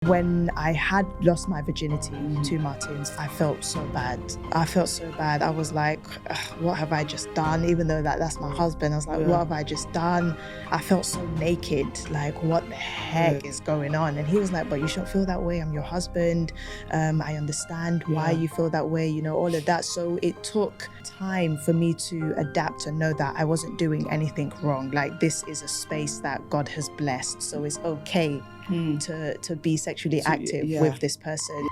When I had lost my virginity to Martins, I felt so bad. I was like, what have I just done? Even though that's my husband, I was like, what have I just done? I felt so naked. Like, what the heck is going on? And he was like, but you shouldn't feel that way. I'm your husband. I understand why you feel that way, all of that. So it took time for me to adapt and know that I wasn't doing anything wrong. Like, this is a space that God has blessed. So it's okay to be sexually active with this person.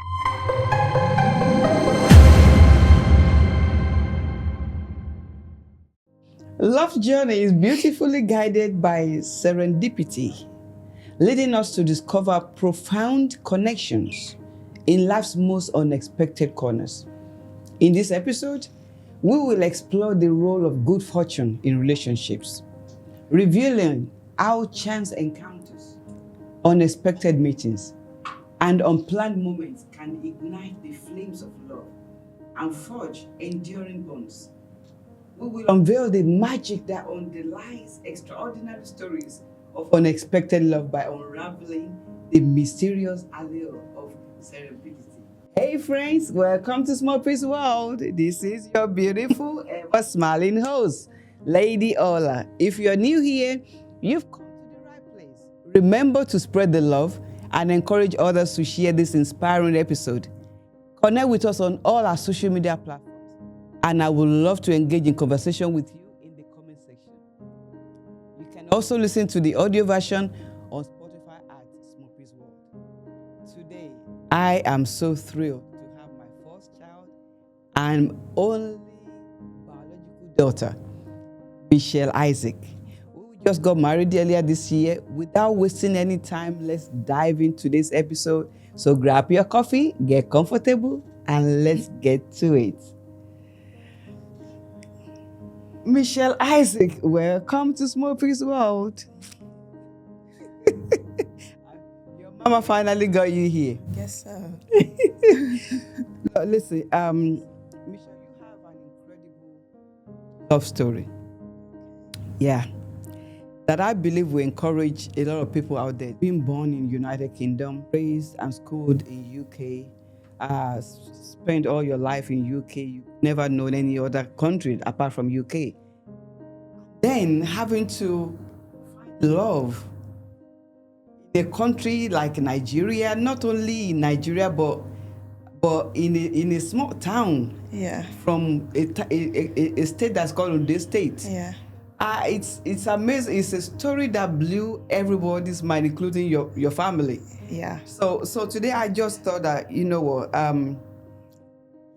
Love journey is beautifully guided by serendipity, leading us to discover profound connections in life's most unexpected corners. In this episode, we will explore the role of good fortune in relationships, revealing how chance encounters, unexpected meetings, and unplanned moments can ignite the flames of love and forge enduring bonds. We will unveil the magic that underlies extraordinary stories of unexpected love by unraveling the mysterious allure of serendipity. Hey friends, welcome to SMOPPY'S World. This is your beautiful, ever smiling host, Lady Ola. If you're new here, you've come to the right place. Remember to spread the love and encourage others to share this inspiring episode. Connect with us on all our social media platforms, and I would love to engage in conversation with you in the comment section. You can also listen to the audio version on Spotify at SMOPPY'S World. Today, I am so thrilled to have my first child and only biological daughter, Michelle Isaac. We just got married earlier this year. Without wasting any time, let's dive into this episode. So grab your coffee, get comfortable, and let's get to it. Michelle Isaac, welcome to SMOPPY'S World. Your mama finally got you here. Yes, sir. Listen, Michelle, you have an incredible love story. Yeah. That I believe will encourage a lot of people out there. Being born in United Kingdom, raised and schooled in UK, spent all your life in UK, you've never known any other country apart from UK. Then having to find love in a country like Nigeria, not only in Nigeria, but in a small town. Yeah. From a state that's called Ondo State. Yeah. It's amazing. It's a story that blew everybody's mind, including your family. Yeah. So today I just thought that, you know what,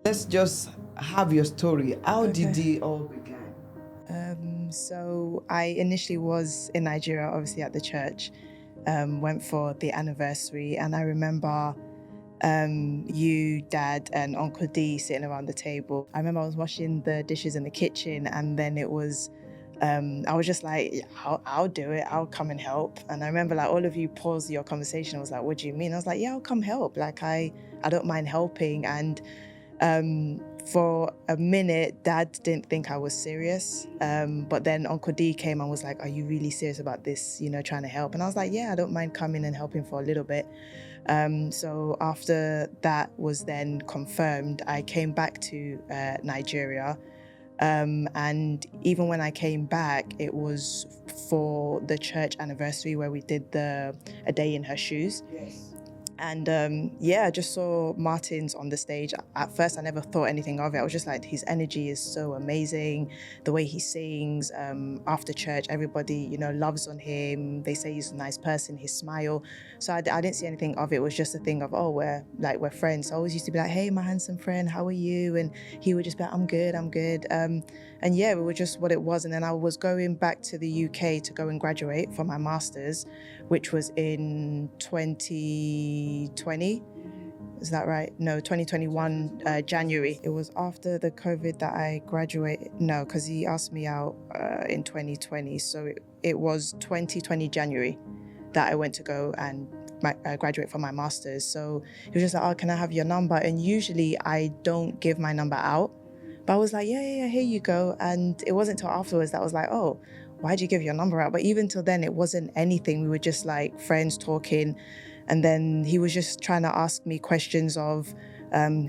let's just have your story. How did it all begin? So I initially was in Nigeria, obviously at the church, went for the anniversary, and I remember you, Dad, and Uncle D sitting around the table. I remember I was washing the dishes in the kitchen, and then it was I was just like, I'll do it. I'll come and help. And I remember like all of you paused your conversation. I was like, what do you mean? I was like, yeah, I'll come help. Like I don't mind helping. And for a minute, Dad didn't think I was serious. But then Uncle D came and was like, are you really serious about this, trying to help? And I was like, yeah, I don't mind coming and helping for a little bit. So after that was then confirmed, I came back to Nigeria. And even when I came back, it was for the church anniversary where we did a day in her shoes. Yes. And I just saw Martins on the stage. At first, I never thought anything of it. I was just like, his energy is so amazing. The way he sings, after church, everybody, loves on him. They say he's a nice person, his smile. So I didn't see anything of it. It was just a thing of, we're friends. So I always used to be like, hey, my handsome friend, how are you? And he would just be like, I'm good. And yeah, it was just what it was. And then I was going back to the UK to go and graduate for my master's, which was in 2020. Is that right? No, 2021, January. It was after the COVID that I graduated. No, because he asked me out in 2020. So it was 2020 January that I went to go and graduate for my master's. So he was just like, can I have your number? And usually I don't give my number out. But I was like, yeah, here you go. And it wasn't until afterwards that I was like, why'd you give your number out? But even till then, it wasn't anything. We were just like friends talking. And then he was just trying to ask me questions of,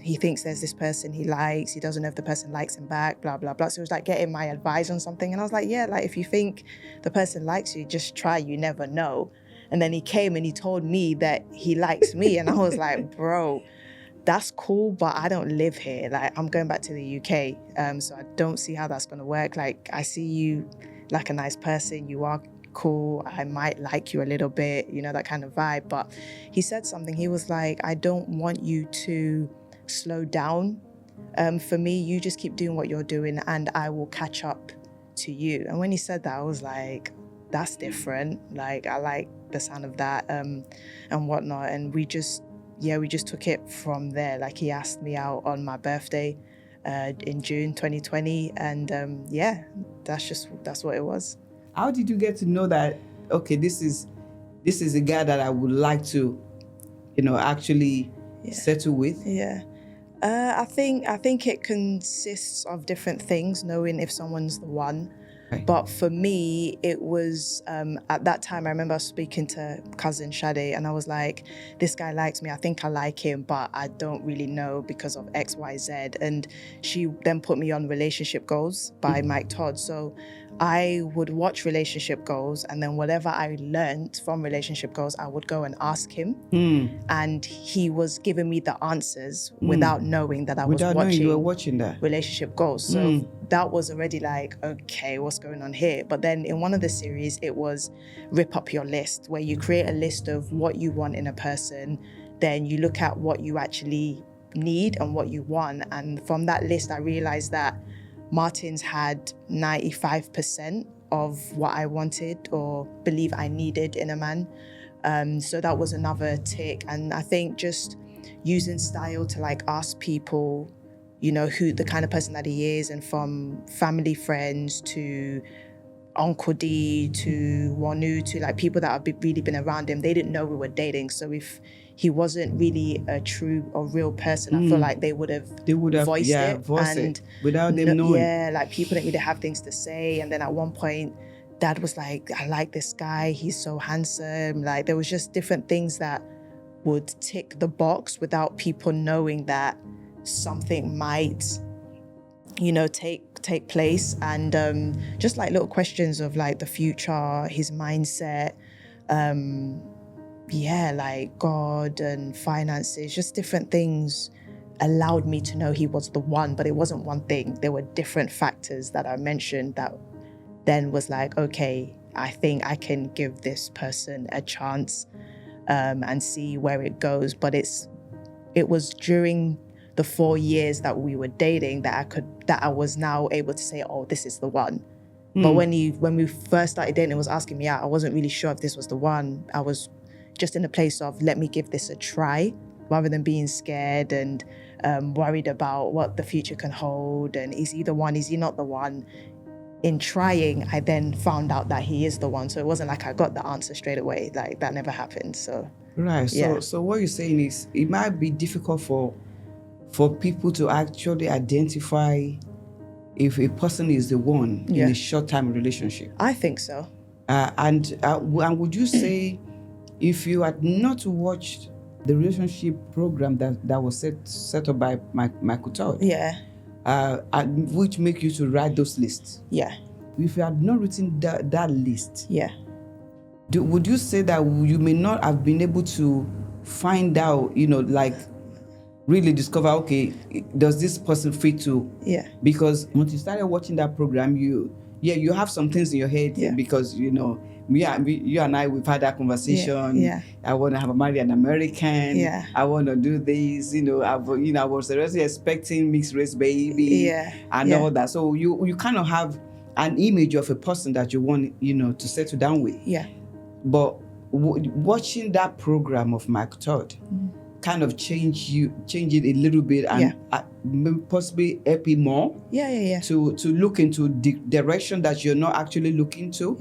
he thinks there's this person he likes, he doesn't know if the person likes him back, blah, blah, blah. So it was like getting my advice on something. And I was like, yeah, like if you think the person likes you, just try, you never know. And then he came and he told me that he likes me. And I was like, bro, that's cool, but I don't live here. Like, I'm going back to the UK. So I don't see how that's gonna work. Like, I see you like a nice person, you are cool, I might like you a little bit, you know, that kind of vibe. But he said something, he was like, I don't want you to slow down. For me, you just keep doing what you're doing and I will catch up to you. And when he said that, I was like, that's different. Like, I like the sound of that and whatnot. And we just took it from there. Like, he asked me out on my birthday in June 2020. And that's what it was. How did you get to know that, okay, this is a guy that I would like to, actually settle with? Yeah. I think it consists of different things, knowing if someone's the one. Right. But for me, it was, at that time, I remember speaking to cousin Shade and I was like, this guy likes me, I think I like him, but I don't really know because of X, Y, Z. And she then put me on Relationship Goals by Mike Todd. So I would watch Relationship Goals, and then whatever I learned from Relationship Goals, I would go and ask him. And he was giving me the answers without knowing that I was watching that Relationship Goals. So that was already like, okay, what's going on here? But then in one of the series, it was Rip Up Your List, where you create a list of what you want in a person. Then you look at what you actually need and what you want. And from that list, I realized that Martin's had 95% of what I wanted or believe I needed in a man. So that was another tick. And I think just using style to like ask people, who the kind of person that he is, and from family friends to Uncle D to Wanu to like people that have really been around him, they didn't know we were dating. So if he wasn't really a true or real person, I feel like they would have voiced it without them knowing. Yeah, like people didn't really have things to say. And then at one point, Dad was like, I like this guy, he's so handsome. Like, there was just different things that would tick the box without people knowing that something might, take place. And just like little questions of like the future, his mindset, like God and finances, just different things allowed me to know he was the one. But it wasn't one thing. There were different factors that I mentioned that then was like, okay, I think I can give this person a chance and see where it goes. But it was during the 4 years that we were dating that I was now able to say, oh, this is the one. But when we first started dating and was asking me out, I wasn't really sure if this was the one. I was just in a place of, let me give this a try, rather than being scared and worried about what the future can hold. And is he the one? Is he not the one? In trying, I then found out that he is the one. So it wasn't like I got the answer straight away. Like, that never happened. So right. Yeah. So what you're saying is it might be difficult for people to actually identify if a person is the one in a short-term relationship. I think so. And would you say, if you had not watched the relationship program that was set up by Michael Todd, which make you to write those lists, if you had not written that list, would you say that you may not have been able to find out, like really discover, okay, does this person fit to? Because once you started watching that program, you have some things in your head because you and I, we've had that conversation. I want to marry an American. I want to do this. I was already expecting mixed race baby and all that. So you kind of have an image of a person that you want to settle down with. But watching that program of Mike Todd kind of change it a little bit and possibly help you more to look into the direction that you're not actually looking to.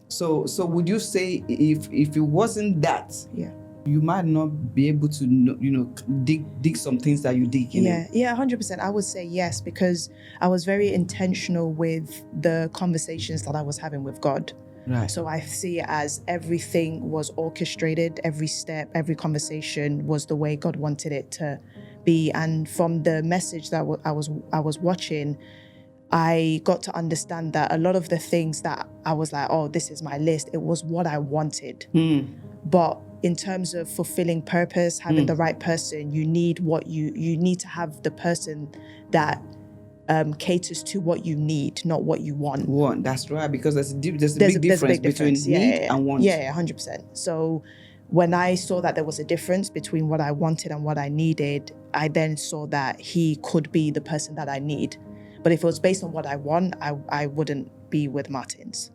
So would you say if it wasn't that, you might not be able to dig some things that you dig? 100%. I would say yes, because I was very intentional with the conversations that I was having with God. Right. So I see it as everything was orchestrated, every step, every conversation was the way God wanted it to be. And from the message that I was watching, I got to understand that a lot of the things that I was like, oh, this is my list, it was what I wanted. But in terms of fulfilling purpose, having the right person, you need you need to have the person that caters to what you need, not what you want. That's right, because there's a big difference between need and want. Yeah, 100%. So when I saw that there was a difference between what I wanted and what I needed, I then saw that he could be the person that I need. But if it was based on what I want, I wouldn't be with Martins.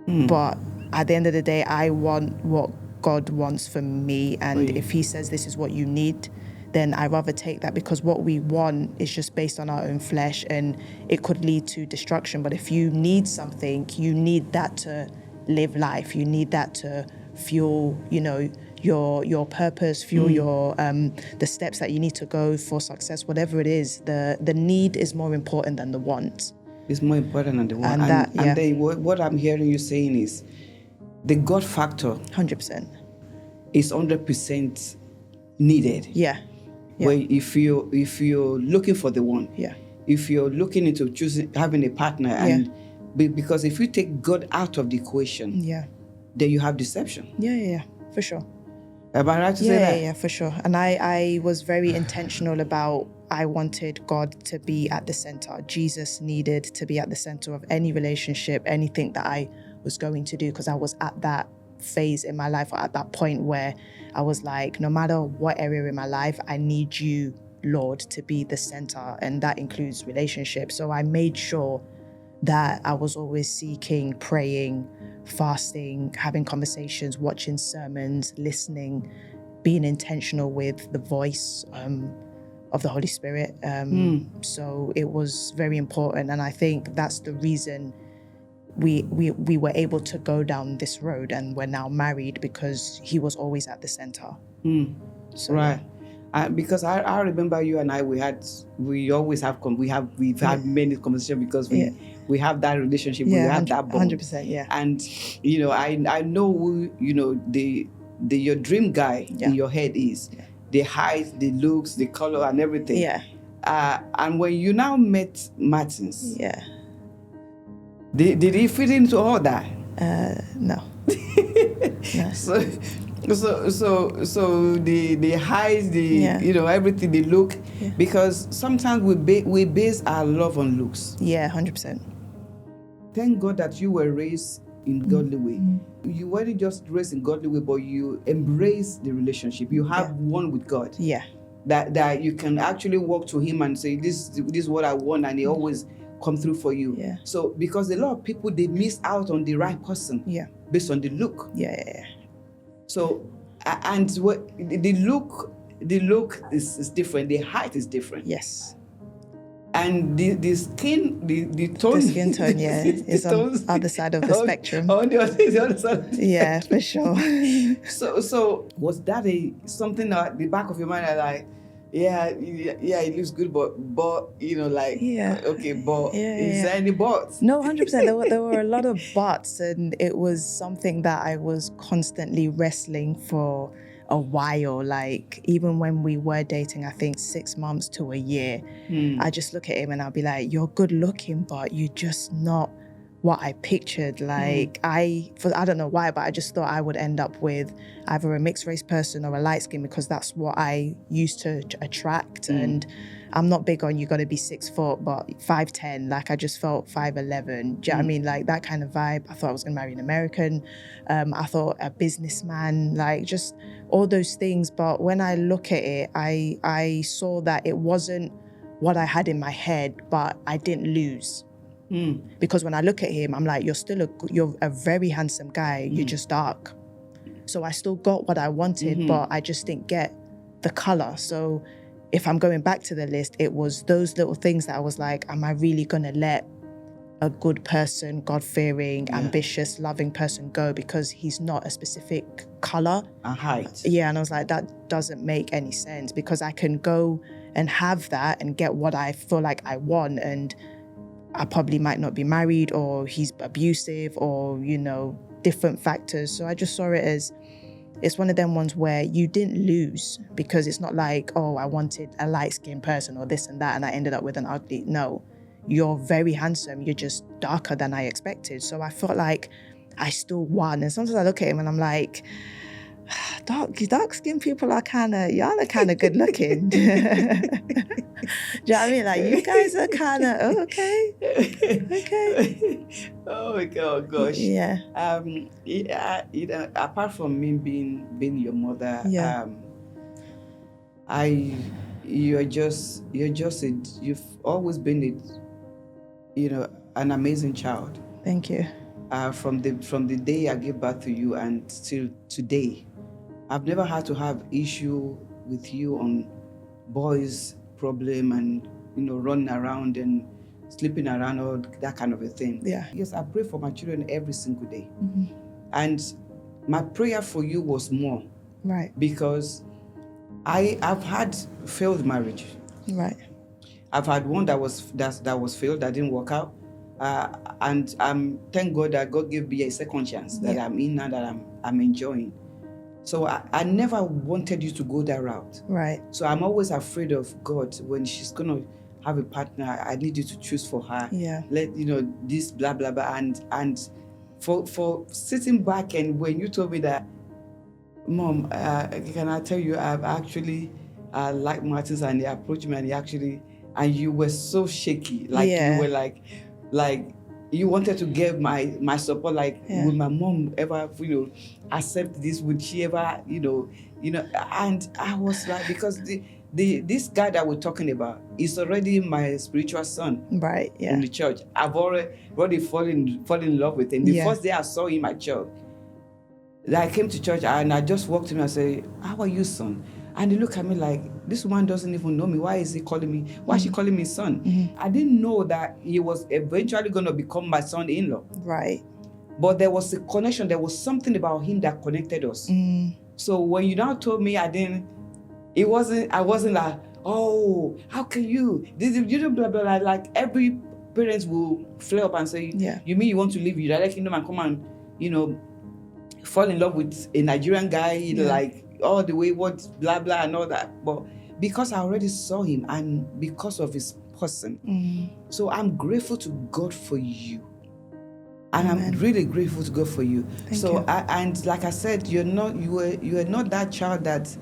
But at the end of the day, I want what God wants for me. And if he says this is what you need, then I'd rather take that, because what we want is just based on our own flesh and it could lead to destruction. But if you need something, you need that to live life. You need that to fuel, your purpose, fuel your the steps that you need to go for success, whatever it is. The need is more important than the want. It's more important than the want. And then what I'm hearing you saying is the God factor 100% is 100% needed. Yeah. Where if you're looking for the one, if you're looking into having a partner, and because if you take God out of the equation, then you have deception. Yeah, for sure. Am I right to say that? Yeah, for sure. And I was very intentional about, I wanted God to be at the center. Jesus needed to be at the center of any relationship, anything that I was going to do, because I was at that phase in my life, or at that point where I was like, no matter what area in my life, I need you, Lord, to be the center, and that includes relationships. So I made sure that I was always seeking, praying, fasting, having conversations, watching sermons, listening, being intentional with the voice of the Holy Spirit. So it was very important, and I think that's the reason we were able to go down this road, and we're now married, because he was always at the center. So, right. Because I remember you and I, we've had many conversations, because we have that relationship, we have that bond. 100%, yeah. And I know who your dream guy in your head is. The height, the looks, the color, and everything. Yeah. And when you now met Martins, did he fit into all that? No. No. So the height, everything, the look, because sometimes we base our love on looks. Yeah, 100%. Thank God that you were raised in godly way. You weren't just raised in godly way, but you embrace the relationship. You have one with God. Yeah. That you can actually walk to him and say, this is what I want, and he always come through for you. Yeah. So because a lot of people, they miss out on the right person based on the look. Yeah. So and what the look is different, the height is different. Yes. And the skin, the tone. The skin tone, is on the other side of the spectrum. On the other side. Yeah, for sure. So was that something at the back of your mind, like, it looks good, but okay, but is there any buts? No, 100%. There were a lot of buts, and it was something that I was constantly wrestling for a while. Like, even when we were dating, I think 6 months to a year, I just look at him and I'll be like, you're good looking, but you're just not what I pictured. Like, I don't know why, but I just thought I would end up with either a mixed race person or a light skin, because that's what I used to attract. And I'm not big on you got to be 6 foot, but 5'10". Like, I just felt 5'11". Do you know what I mean? Like, that kind of vibe. I thought I was going to marry an American. I thought a businessman, like, just all those things. But when I look at it, I saw that it wasn't what I had in my head, but I didn't lose. Because when I look at him, I'm like, you're a very handsome guy. You're just dark. So I still got what I wanted, but I just didn't get the color. So if I'm going back to the list, it was those little things that I was like, am I really going to let a good person, God-fearing, ambitious, loving person go because he's not a specific color? And height. Yeah, and I was like, that doesn't make any sense, because I can go and have that and get what I feel like I want, and I probably might not be married, or he's abusive, or, different factors. So I just saw it as, it's one of them ones where you didn't lose, because it's not like, oh, I wanted a light-skinned person or this and that, and I ended up with an ugly. No, you're very handsome. You're just darker than I expected. So I felt like I still won. And sometimes I look at him and I'm like, dark-skinned people y'all are kind of good looking. Do you know what I mean? Like, you guys are kind of, okay. Oh my God, gosh. Yeah. Apart from me being your mother, Yeah. you've always been an amazing child. Thank you. From the day I gave birth to you and till today, I've never had to have issue with you on boys' problem and running around and sleeping around, or that kind of a thing. Yeah. Yes, I pray for my children every single day. Mm-hmm. And my prayer for you was more. Right. Because I've had failed marriage. Right. I've had one that was failed, that didn't work out. And thank God that God gave me a second chance that I'm in now, that I'm enjoying. So I never wanted you to go that route. Right. So I'm always afraid of God when she's gonna have a partner. I need you to choose for her. Yeah. Let this blah blah blah, and for sitting back, and when you told me that, Mom, can I tell you, I've actually liked Martins, and he approached me, and you were so shaky, like you were like you wanted to give my support, like would my mom ever accept this? Would she ever and I was like, because this guy that we're talking about is already my spiritual son, right? Yeah. In the church. I've already fallen in love with him. The first day I saw him at church, I came to church and I just walked to him and said, "How are you, son?" And he looked at me like, this woman doesn't even know me. Why is he calling me? Why is she calling me son? Mm-hmm. I didn't know that he was eventually going to become my son-in-law. Right. But there was a connection. There was something about him that connected us. Mm. So when you now told me, I wasn't like, oh, how can you? Blah, blah, blah. Like every parent will flare up and say, you mean you want to leave the United Kingdom and come and, fall in love with a Nigerian guy, like, all the way, what, blah, blah, and all that. But because I already saw him and because of his person, so I'm grateful to God for you. And Amen. I'm really grateful to God for you. Thank you. And like I said, you are not that child that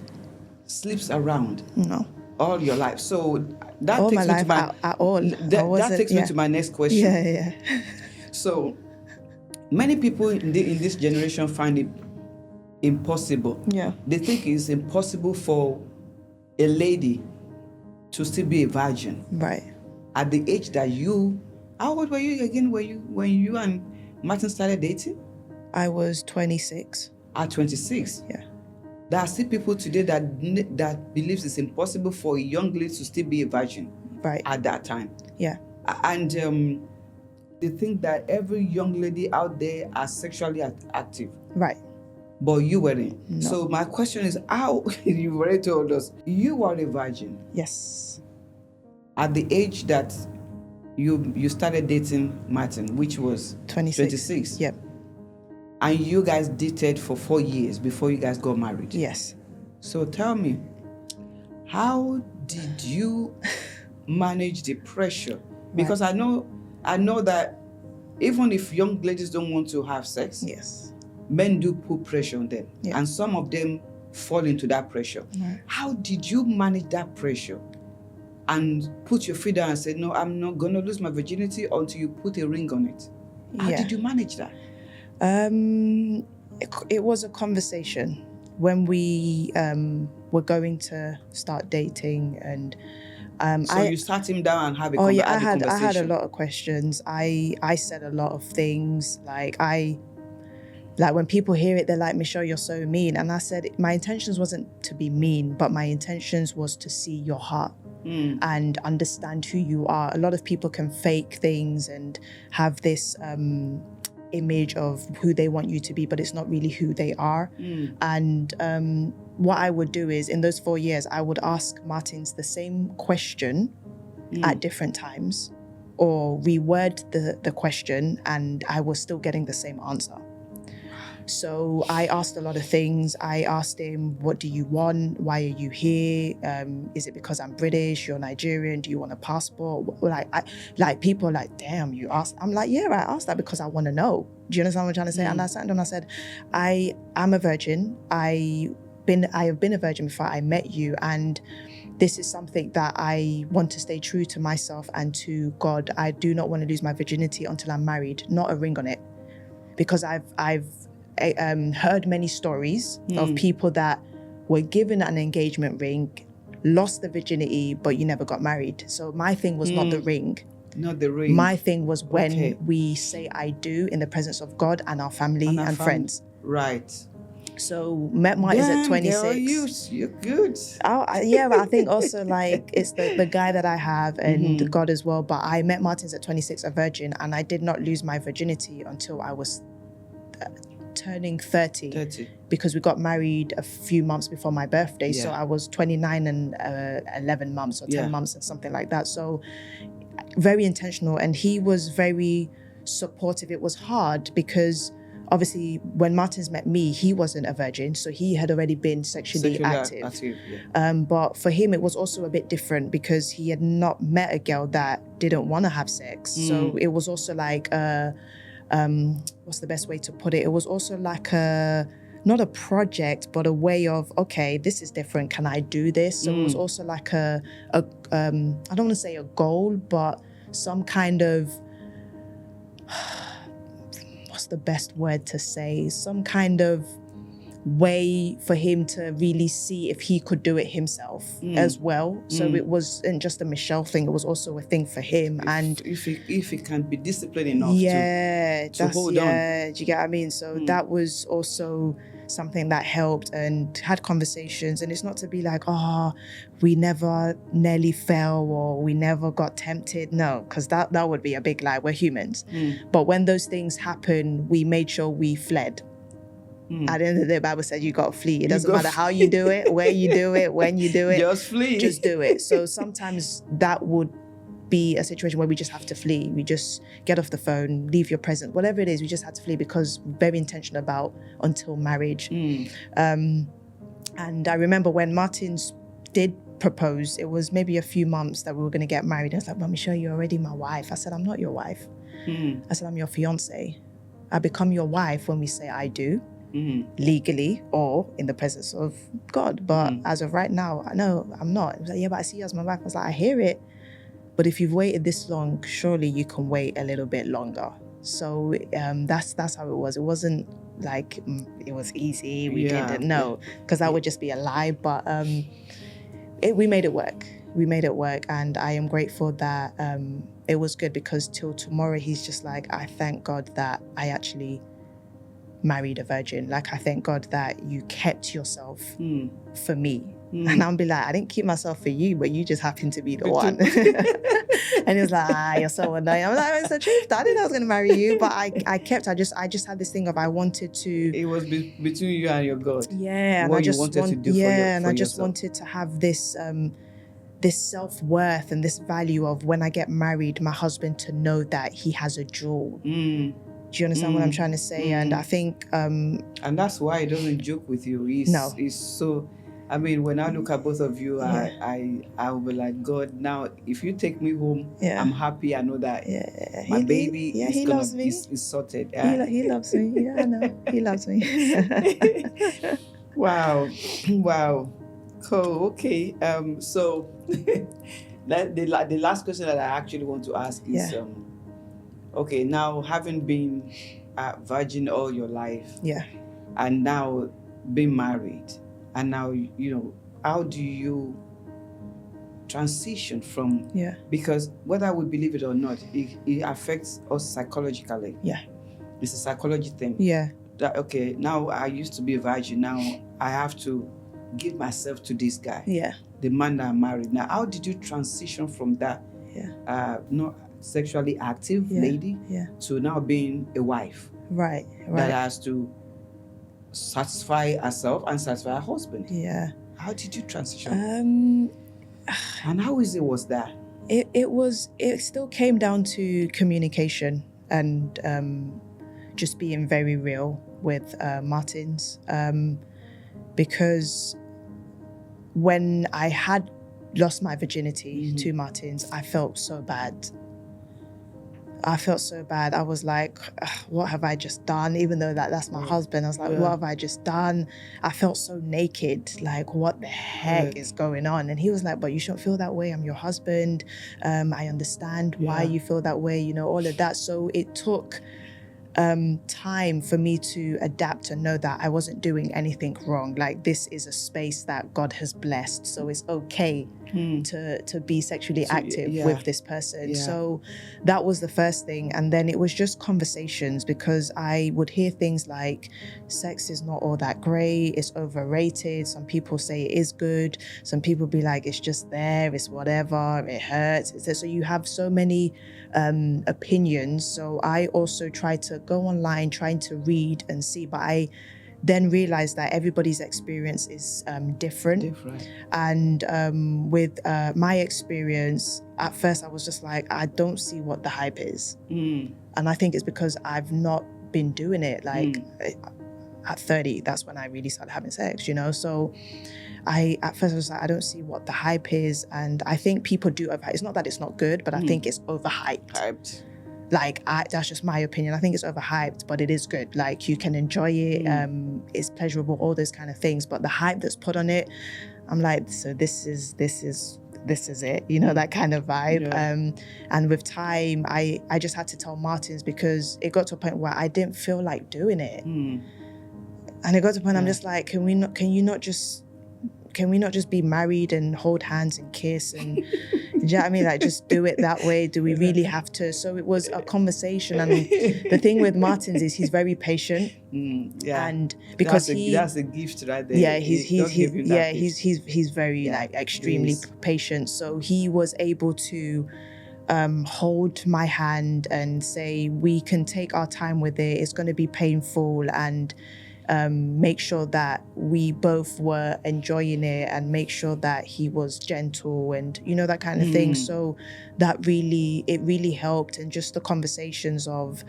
sleeps around. No. All your life. So that all takes my me life to my at all. That takes me to my next question. Yeah. So many people in this generation find it impossible. Yeah. They think it's impossible for a lady to still be a virgin. Right. At the age that how old were you again when you and Martin started dating? I was 26. At 26? Yeah. There are still people today that believes it's impossible for a young lady to still be a virgin. Right. At that time. Yeah. And they think that every young lady out there are sexually active. Right. But you weren't. No. So my question is, how you've already told us you were a virgin. Yes. At the age that you started dating Martin, which was 26. Yep. And you guys dated for 4 years before you guys got married. Yes. So tell me, how did you manage the pressure? Because I know that even if young ladies don't want to have sex, yes, men do put pressure on them. Yeah. And some of them fall into that pressure. Right. How did you manage that pressure and put your feet down and say, no, I'm not going to lose my virginity until you put a ring on it? How did you manage that? It was a conversation when we were going to start dating, and so you sat him down and have a conversation? I had a lot of questions. I said a lot of things, like when people hear it, they're like, Michelle, you're so mean. And I said, my intentions wasn't to be mean, but my intentions was to see your heart and understand who you are. A lot of people can fake things and have this image of who they want you to be, but it's not really who they are. And what I would do is, in those 4 years, I would ask Martins the same question at different times, or reword the question, and I was still getting the same answer. So I asked a lot of things. I asked him, what do you want? Why are you here? Is it because I'm British? You're Nigerian? Do you want a passport? People are like, damn, you asked. I'm like, yeah, I asked that because I want to know. Do you understand what I'm trying to say? And I sat down and I said, I am a virgin. I have been a virgin before I met you, and this is something that I want to stay true to myself and to God. I do not want to lose my virginity until I'm married, not a ring on it, because I've heard many stories of people that were given an engagement ring, lost the virginity, but you never got married. So my thing was not the ring. Not the ring. My thing was when we say I do in the presence of God and our family and friends. Right. So met Martin's at 26. Girl, you're good. Yeah, but I think also like it's the guy that I have and God as well. But I met Martin's at 26, a virgin, and I did not lose my virginity until I was turning 30, because we got married a few months before my birthday. So I was 29 and 11 months or 10 months or something like that. So very intentional, and he was very supportive. It was hard because obviously when Martins met me, he wasn't a virgin, so he had already been sexually active. But for him it was also a bit different because he had not met a girl that didn't want to have sex. So it was also like what's the best way to put it? It was also like not a project, but a way of, okay, this is different. Can I do this? So it was also like I don't want to say a goal, but some kind of, what's the best word to say? Some kind of way for him to really see if he could do it himself as well. So it wasn't just a Michelle thing, it was also a thing for him. If he can be disciplined enough to hold on. Do you get what I mean? So that was also something that helped, and had conversations. And it's not to be like, oh, we never nearly fell or we never got tempted. No, because that would be a big lie. We're humans. But when those things happen, we made sure we fled. At the end of the day, the Bible said you got to flee. It doesn't matter how you do it, where you do it, when you do it. Just flee. Just do it. So sometimes that would be a situation where we just have to flee. We just get off the phone, leave your presence, whatever it is, we just had to flee because very intentional about until marriage. And I remember when Martins did propose, it was maybe a few months that we were going to get married. I was like, Mummy, sure, you're already my wife. I said, I'm not your wife. I said, I'm your fiance. I become your wife when we say I do. Legally or in the presence of God, but as of right now, no, I'm not. It was like, yeah, but I see you as my wife. I was like, I hear it, but if you've waited this long, surely you can wait a little bit longer. So that's how it was. It wasn't like it was easy. We didn't know, because that would just be a lie. But we made it work. We made it work, and I am grateful that it was good, because till tomorrow he's just like, I thank God that I actually married a virgin. Like, I thank God that you kept yourself for me. And I'll be like, I didn't keep myself for you, but you just happened to be the one. And he was like, you're so annoying. I was like, it's the truth. I didn't know I was going to marry you, but I just had this thing of I wanted to. It was between you and your God. Yeah, and I just wanted to do for and I just yourself. wanted to have this this self-worth and this value of when I get married, my husband to know that he has a jewel. Do you understand what I'm trying to say? And I think and that's why he doesn't joke with you. He's so, I mean, when I look at both of you, I will be like, God, now if you take me home, I'm happy. I know that my baby is sorted. He loves me. Yeah, I know. He loves me. Wow. Cool. Okay. So the last question that I actually want to ask is okay, now having been a virgin all your life, and now being married, and now, you know, how do you transition from, because whether we believe it or not, it affects us psychologically. It's a psychology thing. That, okay, now I used to be a virgin, now I have to give myself to this guy, the man that I'm married. Now, how did you transition from that not sexually active lady to now being a wife, right, that has to satisfy herself and satisfy her husband? How did you transition? And how easy was that? it still came down to communication and just being very real with Martins, because when I had lost my virginity to Martins, I felt so bad. I felt so bad. I was like, what have I just done? Even though that's my husband, I was like, what have I just done? I felt so naked. Like, what the heck is going on? And he was like, but you shouldn't feel that way. I'm your husband. I understand why you feel that way, you know, all of that. So it took time for me to adapt and know that I wasn't doing anything wrong. Like, this is a space that God has blessed, so it's okay to be sexually active with this person. So that was the first thing. And then it was just conversations, because I would hear things like, sex is not all that great, it's overrated. Some people say it is good, some people be like, it's just there, it's whatever, it hurts. So you have so many opinions. So I also try to go online, trying to read and see, but I then realized that everybody's experience is different. And with my experience, at first I was just like, I don't see what the hype is. And I think it's because I've not been doing it. Like at 30, that's when I really started having sex, you know? So at first I was like, I don't see what the hype is. And I think people do overhype. It's not that it's not good, but I think it's overhyped. Like, that's just my opinion. I think it's overhyped, but it is good. Like, you can enjoy it. It's pleasurable, all those kind of things. But the hype that's put on it, I'm like, so this is it, you know, that kind of vibe. And with time, I just had to tell Martins, because it got to a point where I didn't feel like doing it. And it got to a point I'm just like, can we not just be married and hold hands and kiss and do you know what I mean? Like, just do it that way. Do we really have to? So it was a conversation. And the thing with Martins is he's very patient. And because that's a gift right there. Yeah, he's very like extremely patient. So he was able to hold my hand and say, we can take our time with it. It's going to be painful, and make sure that we both were enjoying it, and make sure that he was gentle and, you know, that kind of thing. So that really helped. And just the conversations of,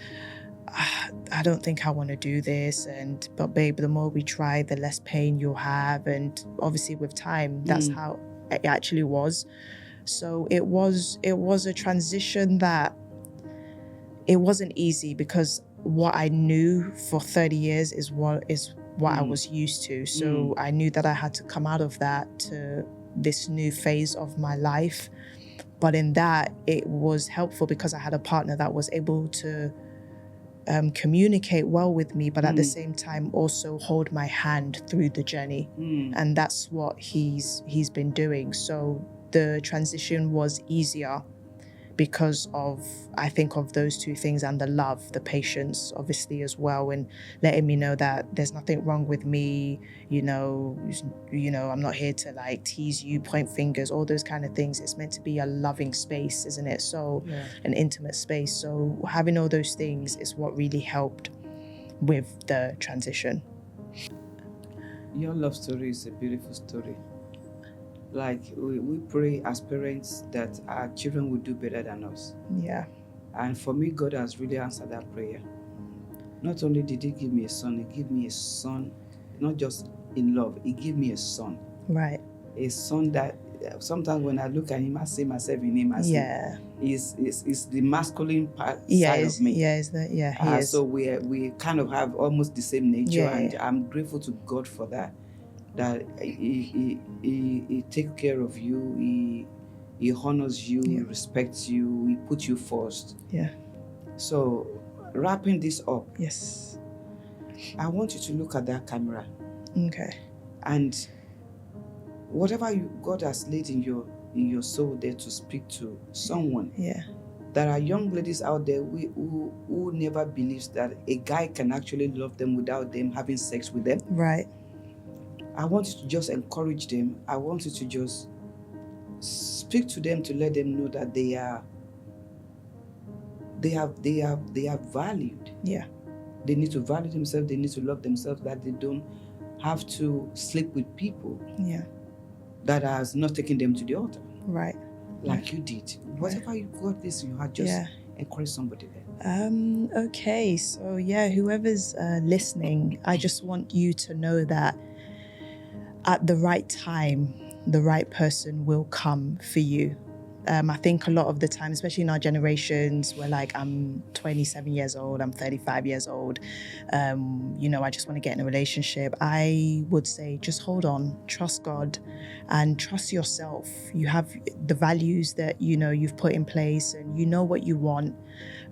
I don't think I want to do this, but babe, the more we try, the less pain you'll have. And obviously with time, that's how it actually was. So it was a transition that it wasn't easy, because what I knew for 30 years is what I was used to. So I knew that I had to come out of that to this new phase of my life. But in that, it was helpful because I had a partner that was able to communicate well with me, but at the same time also hold my hand through the journey. And that's what he's been doing. So the transition was easier because of, I think, of those two things, and the love, the patience, obviously, as well, and letting me know that there's nothing wrong with me, you know, I'm not here to like tease you, point fingers, all those kind of things. It's meant to be a loving space, isn't it? So an intimate space. So having all those things is what really helped with the transition. Your love story is a beautiful story. Like, we pray as parents that our children will do better than us. Yeah. And for me, God has really answered that prayer. Not only did he give me a son, he gave me a son, not just in love, he gave me a son. Right. A son that sometimes when I look at him, I see myself in him. I see he's the masculine side of me. He is. So we kind of have almost the same nature, and I'm grateful to God for that. That he takes care of you, he honors you, he respects you, he puts you first. Yeah. So wrapping this up. Yes. I want you to look at that camera. Okay. And whatever God has laid in your soul there to speak to someone. Yeah. There are young ladies out there who never believes that a guy can actually love them without them having sex with them. Right. I want you to just encourage them. I want you to just speak to them to let them know that they are valued. Yeah. They need to value themselves. They need to love themselves. That they don't have to sleep with people. Yeah. That has not taken them to the altar. Right. like you did. Whatever you got this in your heart, just encourage somebody there. Okay, so yeah, whoever's listening, I just want you to know that at the right time, the right person will come for you. I think a lot of the time, especially in our generations, we're like, I'm 27 years old, I'm 35 years old, I just want to get in a relationship. I would say just hold on, trust God and trust yourself. You have the values that, you've put in place and you know what you want.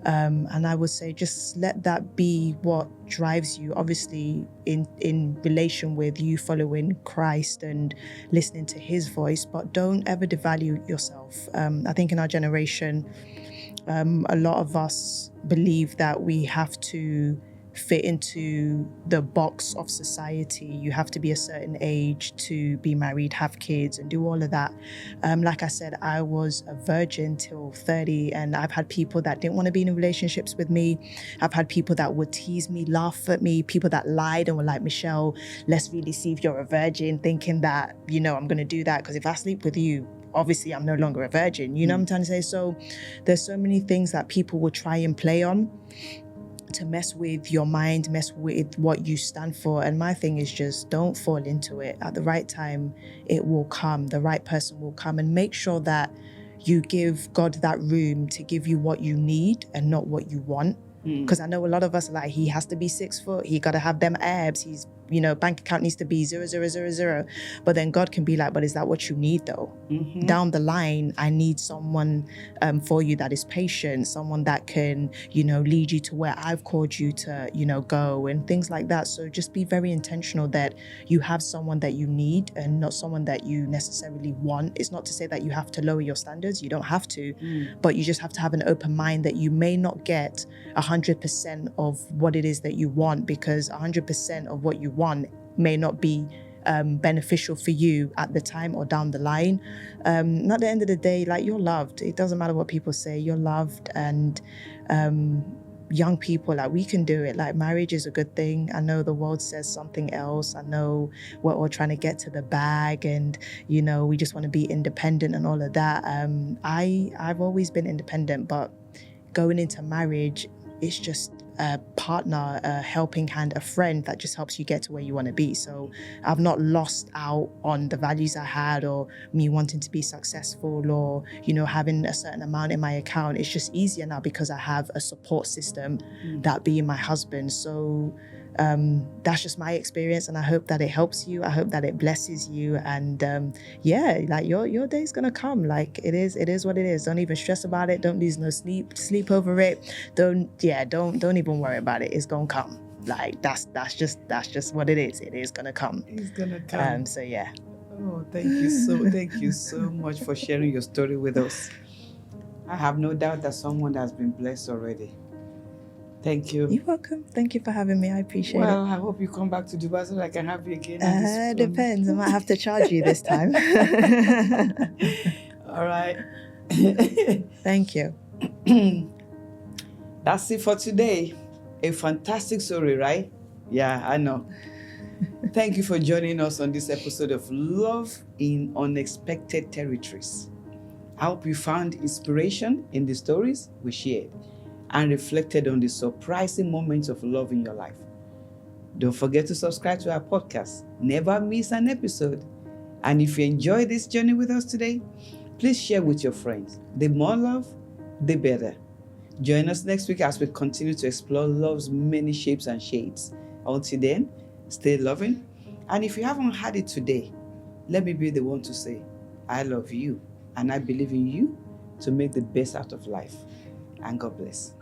And I would say just let that be what drives you, obviously in relation with you following Christ and listening to his voice, but don't ever devalue yourself. I think in our generation, a lot of us believe that we have to fit into the box of society. You have to be a certain age to be married, have kids, and do all of that. Like I said, I was a virgin till 30, and I've had people that didn't want to be in relationships with me. I've had people that would tease me, laugh at me, people that lied and were like, Michelle, let's really see if you're a virgin, thinking that, I'm going to do that because if I sleep with you, obviously I'm no longer a virgin. You know what I'm trying to say? So there's so many things that people will try and play on to mess with your mind, mess with what you stand for. And my thing is just don't fall into it. At the right time, it will come. The right person will come, and make sure that you give God that room to give you what you need and not what you want. Because I know a lot of us are like, he has to be 6 foot, he got to have them abs, he's, bank account needs to be 0,000. But then God can be like, but is that what you need though? Down the line, I need someone for you that is patient, someone that can, lead you to where I've called you to, go, and things like that. So just be very intentional that you have someone that you need and not someone that you necessarily want. It's not to say that you have to lower your standards, you don't have to, but you just have to have an open mind that you may not get 100% of what it is that you want, because 100% of what you want may not be beneficial for you at the time or down the line. At the end of the day, like, you're loved. It doesn't matter what people say, you're loved. And young people, like, we can do it. Like, marriage is a good thing. I know the world says something else. I know we're all trying to get to the bag and, we just want to be independent and all of that. I've always been independent, but going into marriage, it's just a partner, a helping hand, a friend that just helps you get to where you want to be. So I've not lost out on the values I had, or me wanting to be successful, or, having a certain amount in my account. It's just easier now because I have a support system, that being my husband. So that's just my experience, and I hope that it helps you. I hope that it blesses you. And like your day's gonna come. Like, it is what it is. Don't even stress about it. Don't lose no sleep over it. Don't even worry about it. It's gonna come. Like, that's just what it is. It is gonna come. It's gonna come. So yeah. Oh, thank you so much for sharing your story with us. I have no doubt that someone has been blessed already. Thank you. You're welcome. Thank you for having me. I appreciate it. Well, I hope you come back to Dubai so that I can have you again. Depends. I might have to charge you this time. All right. Thank you. That's it for today. A fantastic story, right? Yeah, I know. Thank you for joining us on this episode of Love in Unexpected Territories. I hope you found inspiration in the stories we shared and reflected on the surprising moments of love in your life. Don't forget to subscribe to our podcast. Never miss an episode. And if you enjoyed this journey with us today, please share with your friends. The more love, the better. Join us next week as we continue to explore love's many shapes and shades. Until then, stay loving. And if you haven't had it today, let me be the one to say, I love you and I believe in you to make the best out of life. And God bless.